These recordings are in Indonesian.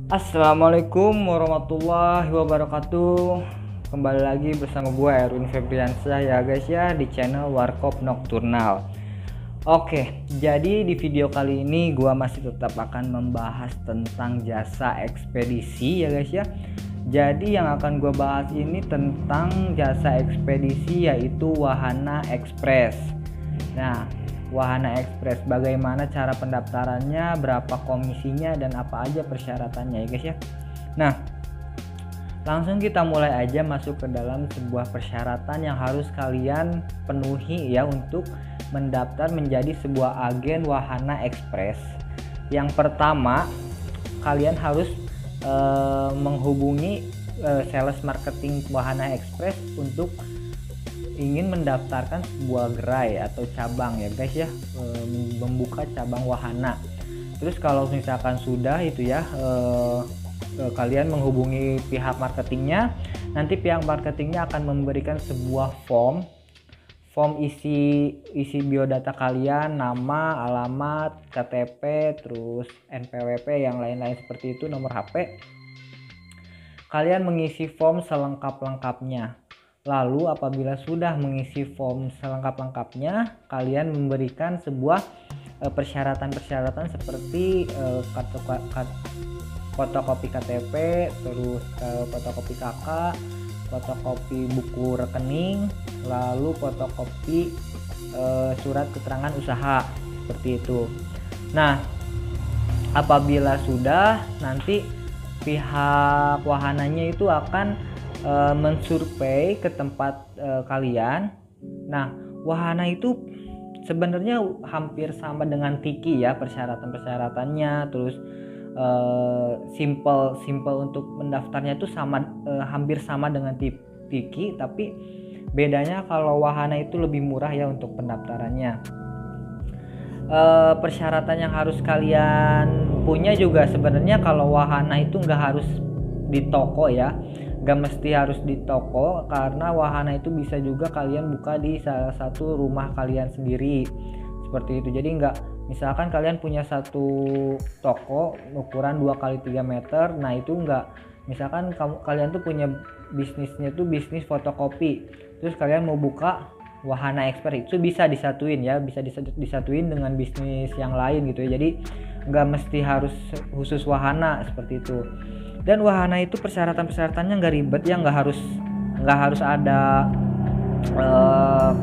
Assalamualaikum warahmatullahi wabarakatuh. Kembali lagi bersama gue Erwin Febriansyah ya guys ya, di channel Warkop Nocturnal. Oke, jadi di video kali ini gue masih tetap akan membahas tentang jasa ekspedisi ya guys ya. Jadi yang akan gue bahas ini tentang jasa ekspedisi, yaitu Wahana Express. Nah, Wahana Express, bagaimana cara pendaftarannya, berapa komisinya, dan apa aja persyaratannya ya guys ya. Nah, langsung kita mulai aja masuk ke dalam sebuah persyaratan yang harus kalian penuhi ya untuk mendaftar menjadi sebuah agen Wahana Express. Yang pertama, kalian harus menghubungi sales marketing Wahana Express untuk ingin mendaftarkan sebuah gerai atau cabang ya guys ya, membuka cabang wahana. Terus kalau misalkan sudah itu ya, kalian menghubungi pihak marketingnya, nanti pihak marketingnya akan memberikan sebuah form isi biodata kalian, nama, alamat, KTP, terus NPWP, yang lain-lain seperti itu, nomor HP. Kalian mengisi form selengkap-lengkapnya. Lalu apabila sudah mengisi form selengkap-lengkapnya, kalian memberikan sebuah persyaratan-persyaratan seperti fotokopi KTP, terus fotokopi KK, fotokopi buku rekening, lalu fotokopi surat keterangan usaha, seperti itu. Nah, apabila sudah, nanti pihak wahananya itu akan mensurvei ke tempat kalian. Nah, wahana itu sebenarnya hampir sama dengan Tiki ya, persyaratan-persyaratannya, terus simple untuk mendaftarnya itu sama, hampir sama dengan Tiki, tapi bedanya kalau wahana itu lebih murah ya untuk pendaftarannya. Persyaratan yang harus kalian punya juga sebenarnya, kalau wahana itu nggak harus di toko ya, nggak mesti harus di toko, karena wahana itu bisa juga kalian buka di salah satu rumah kalian sendiri, seperti itu. Jadi nggak, misalkan kalian punya satu toko ukuran 2x3 meter, nah itu nggak, misalkan kalian tuh punya bisnisnya tuh bisnis fotokopi, terus kalian mau buka Wahana Express, itu bisa disatuin ya, bisa disatuin dengan bisnis yang lain gitu ya. Jadi nggak mesti harus khusus wahana, seperti itu. Dan wahana itu persyaratan-persyaratannya nggak ribet ya, nggak harus ada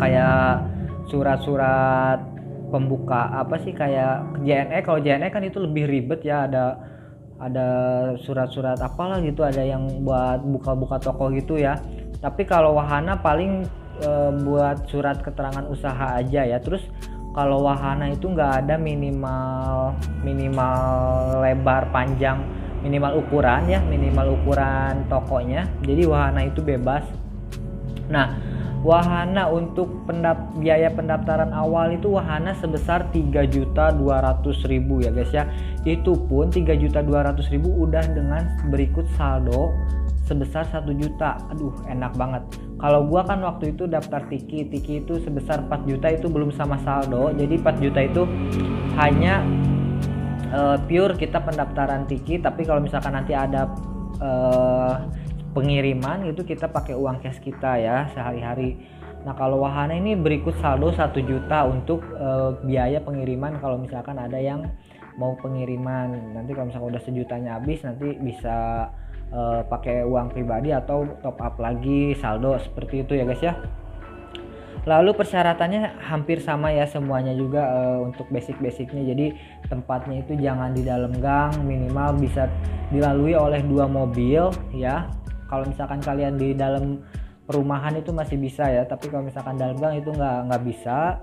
kayak surat-surat pembuka apa sih, kayak JNE. Kalau JNE kan itu lebih ribet ya, ada surat-surat apalah gitu, ada yang buat buka-buka toko gitu ya. Tapi kalau wahana paling buat surat keterangan usaha aja ya. Terus kalau wahana itu nggak ada minimal lebar, panjang, minimal ukuran tokonya. Jadi wahana itu bebas. Nah, wahana untuk biaya pendaftaran awal itu wahana sebesar 3.200.000 ya guys ya. Itu pun 3.200.000 udah dengan berikut saldo sebesar 1 juta. Aduh, enak banget. Kalau gua kan waktu itu daftar Tiki itu sebesar 4 juta, itu belum sama saldo. Jadi 4 juta itu hanya pure kita pendaftaran Tiki, tapi kalau misalkan nanti ada pengiriman itu kita pakai uang cash kita ya sehari-hari. Nah, kalau wahana ini berikut saldo 1 juta untuk biaya pengiriman. Kalau misalkan ada yang mau pengiriman, nanti kalau misalkan udah sejutanya habis, nanti bisa pakai uang pribadi atau top up lagi saldo, seperti itu ya guys ya. Lalu persyaratannya hampir sama ya semuanya juga, untuk basic-basicnya. Jadi tempatnya itu jangan di dalam gang, minimal bisa dilalui oleh 2 mobil ya. Kalau misalkan kalian di dalam perumahan itu masih bisa ya, tapi kalau misalkan dalam gang itu nggak bisa.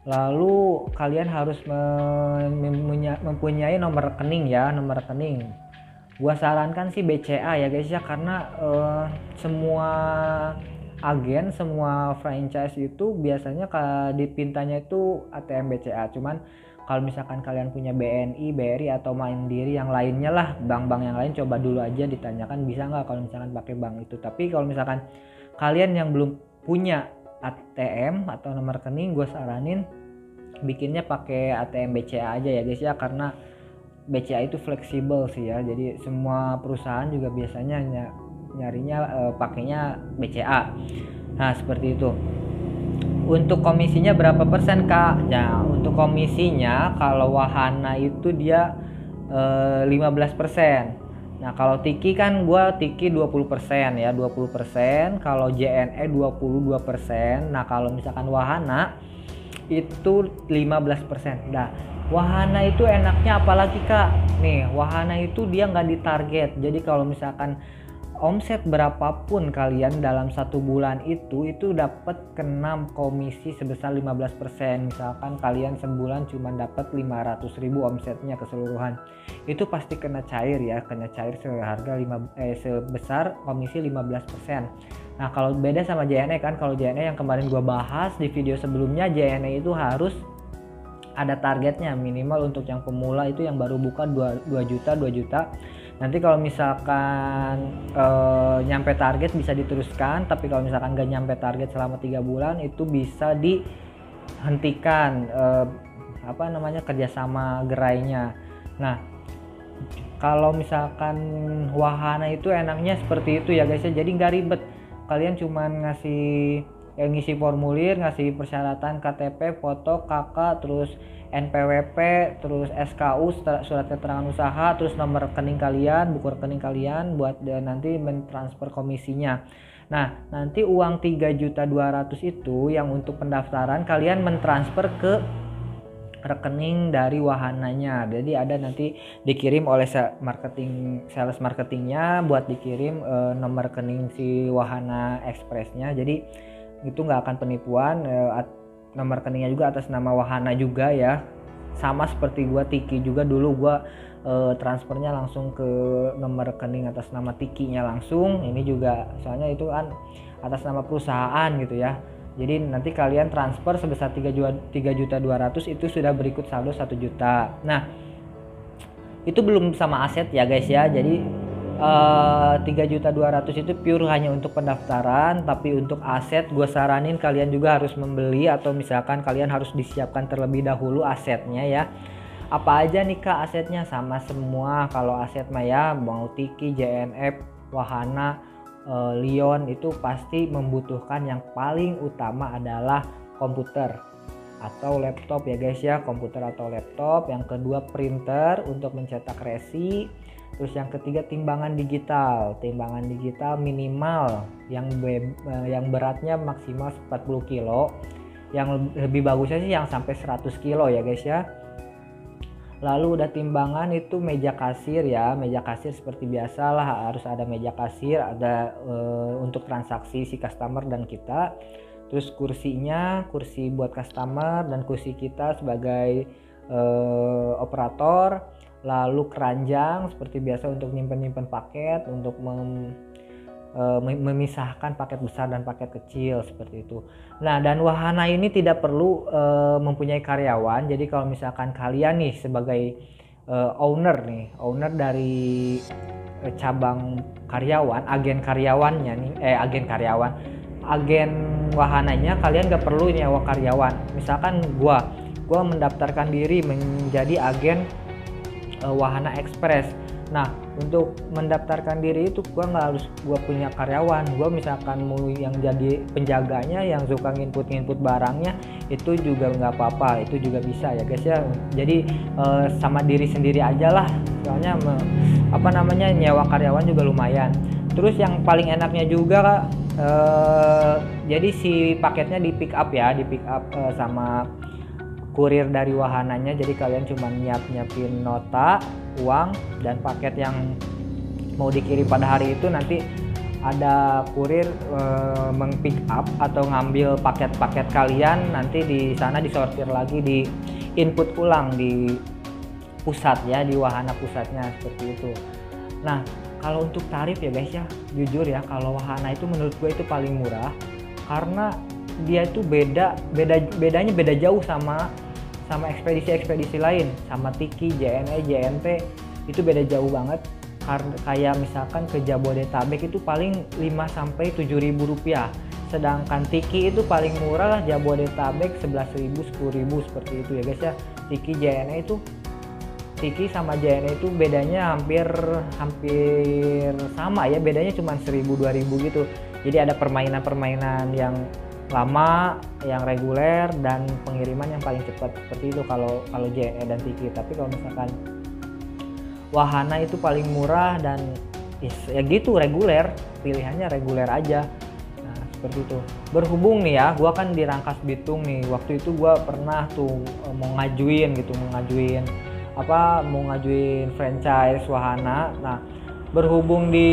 Lalu kalian harus mempunyai nomor rekening ya, nomor rekening. Gua sarankan sih BCA ya guys ya, karena semua agen, semua franchise itu biasanya dipintanya itu ATM BCA. Cuman kalau misalkan kalian punya BNI, BRI atau Mandiri yang lainnya lah, bank-bank yang lain, coba dulu aja ditanyakan bisa nggak kalau misalkan pakai bank itu. Tapi kalau misalkan kalian yang belum punya ATM atau nomor rekening, gue saranin bikinnya pakai ATM BCA aja ya guys ya, karena BCA itu fleksibel sih ya, jadi semua perusahaan juga biasanya nyarinya pakainya BCA. Nah seperti itu. Untuk komisinya berapa persen Kak? Ya untuk komisinya kalau Wahana itu dia 15%. Nah kalau Tiki kan gua Tiki 20% ya, 20%. Kalau JNE 22%. Nah kalau misalkan Wahana itu 15%. Nah Wahana itu enaknya apalagi Kak? Nih Wahana itu dia nggak ditarget. Jadi kalau misalkan omset berapapun kalian dalam 1 bulan itu dapat kena komisi sebesar 15%. Misalkan kalian sebulan cuma dapat 500.000 omsetnya keseluruhan, itu pasti kena cair ya, kena cair sebesar komisi 15%. Nah kalau beda sama JNE kan, kalau JNE yang kemarin gua bahas di video sebelumnya, JNE itu harus ada targetnya, minimal untuk yang pemula itu yang baru buka 2 juta. Nanti kalau misalkan nyampe target bisa diteruskan, tapi kalau misalkan nggak nyampe target selama 3 bulan itu bisa dihentikan kerjasama gerainya. Nah kalau misalkan Wahana itu enaknya seperti itu ya guys ya, jadi nggak ribet, kalian cuman ngisi formulir, ngasih persyaratan KTP, foto, KK, terus NPWP, terus SKU, surat keterangan usaha, terus nomor rekening kalian, buku rekening kalian buat nanti mentransfer komisinya. Nah nanti uang 3.200.000 itu yang untuk pendaftaran kalian mentransfer ke rekening dari Wahananya. Jadi ada nanti dikirim oleh sales marketingnya buat dikirim nomor rekening si Wahana Expressnya. Jadi itu nggak akan penipuan. Nomor rekeningnya juga atas nama Wahana juga ya, sama seperti gua Tiki juga dulu gua transfernya langsung ke nomor rekening atas nama Tikinya langsung. Ini juga soalnya itu kan atas nama perusahaan gitu ya, jadi nanti kalian transfer sebesar 3.200.000 itu sudah berikut saldo 1 juta. Nah itu belum sama aset ya guys ya, jadi 3.200.000 itu pure hanya untuk pendaftaran, tapi untuk aset gue saranin kalian juga harus membeli, atau misalkan kalian harus disiapkan terlebih dahulu asetnya ya. Apa aja nih Kak asetnya? Sama semua, kalau aset mah ya mau Tiki, JNF, Wahana, Lion itu pasti membutuhkan yang paling utama adalah komputer atau laptop ya guys ya, komputer atau laptop. Yang kedua printer untuk mencetak resi. Terus yang ketiga timbangan digital minimal yang beratnya maksimal 40 kilo, yang lebih bagusnya sih yang sampai 100 kilo ya guys ya. Lalu udah timbangan itu meja kasir ya, meja kasir seperti biasa lah, harus ada meja kasir, ada untuk transaksi si customer dan kita. Terus kursinya, kursi buat customer dan kursi kita sebagai operator. Lalu keranjang seperti biasa untuk nyimpen paket, untuk memisahkan paket besar dan paket kecil seperti itu. Nah dan Wahana ini tidak perlu mempunyai karyawan. Jadi kalau misalkan kalian nih sebagai owner dari cabang karyawan, agen Wahananya, kalian gak perlu nyewa karyawan. Misalkan gua mendaftarkan diri menjadi agen Wahana Express. Nah untuk mendaftarkan diri itu gua nggak harus gua punya karyawan. Gua misalkan mau yang jadi penjaganya, yang suka nginput barangnya, itu juga nggak apa-apa, itu juga bisa ya guys ya. Jadi sama diri sendiri aja lah, soalnya nyewa karyawan juga lumayan. Terus yang paling enaknya juga jadi si paketnya di pick up sama kurir dari Wahananya. Jadi kalian cuma nyiapin nota, uang, dan paket yang mau dikirim pada hari itu nanti ada kurir meng-pick up atau ngambil paket-paket kalian, nanti di sana disortir lagi, di input ulang di pusat ya, di Wahana pusatnya seperti itu. Nah kalau untuk tarif ya guys ya, jujur ya, kalau Wahana itu menurut gue itu paling murah, karena dia itu bedanya beda jauh sama ekspedisi lain, sama Tiki, JNE, JNT itu beda jauh banget. Kayak misalkan ke Jabodetabek itu paling 5-7 ribu rupiah, sedangkan Tiki itu paling murah lah, Jabodetabek 11.000, 10.000 seperti itu ya guys ya. Tiki, JNE itu Tiki sama JNE itu bedanya hampir sama ya, bedanya cuma 1000-2000 gitu. Jadi ada permainan-permainan yang lama, yang reguler, dan pengiriman yang paling cepat, seperti itu kalau JNE dan Tiki. Tapi kalau misalkan Wahana itu paling murah dan ya gitu, reguler, pilihannya reguler aja. Nah seperti itu. Berhubung nih ya, gua kan di Rangkas Bitung nih, waktu itu gua pernah tuh mau ngajuin franchise Wahana. Nah berhubung di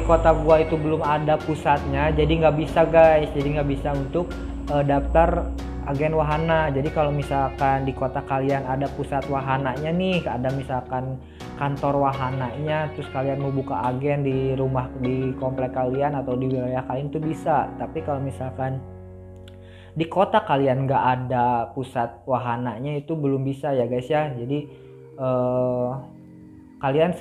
kota gua itu belum ada pusatnya, jadi nggak bisa guys, jadi nggak bisa untuk daftar agen Wahana. Jadi kalau misalkan di kota kalian ada pusat Wahananya nih, ada misalkan kantor Wahananya, terus kalian mau buka agen di komplek kalian atau di wilayah kalian itu bisa. Tapi kalau misalkan di kota kalian nggak ada pusat Wahananya itu belum bisa ya guys ya. Jadi kalian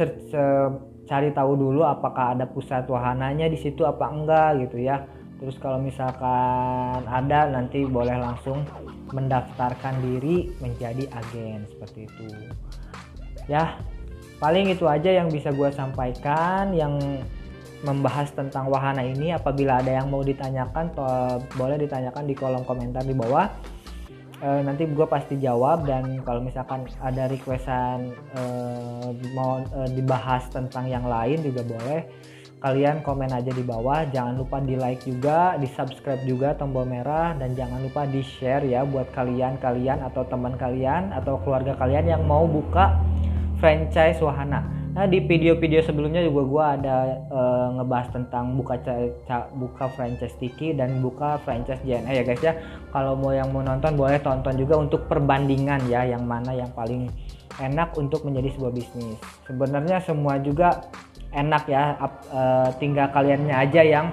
cari tahu dulu apakah ada pusat Wahananya di situ apa enggak gitu ya. Terus kalau misalkan ada, nanti boleh langsung mendaftarkan diri menjadi agen, seperti itu ya. Paling itu aja yang bisa gue sampaikan yang membahas tentang Wahana ini. Apabila ada yang mau ditanyakan, boleh ditanyakan di kolom komentar di bawah. Nanti gue pasti jawab, dan kalau misalkan ada requestan mau dibahas tentang yang lain juga boleh, kalian komen aja di bawah. Jangan lupa di like juga, di subscribe juga tombol merah, dan jangan lupa di share ya buat kalian atau teman kalian atau keluarga kalian yang mau buka franchise Wahana. Nah di video-video sebelumnya juga gue ada ngebahas tentang buka franchise Tiki dan buka franchise JNE ya guys ya. Kalau yang mau nonton boleh tonton juga untuk perbandingan ya, yang mana yang paling enak untuk menjadi sebuah bisnis. Sebenarnya semua juga enak ya, tinggal kaliannya aja yang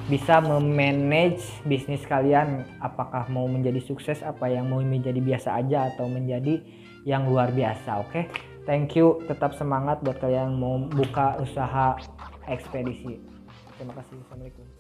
bisa memanage bisnis kalian, apakah mau menjadi sukses, apa yang mau menjadi biasa aja, atau menjadi yang luar biasa. Oke, thank you, tetap semangat buat kalian mau buka usaha ekspedisi. Terima kasih, assalamualaikum.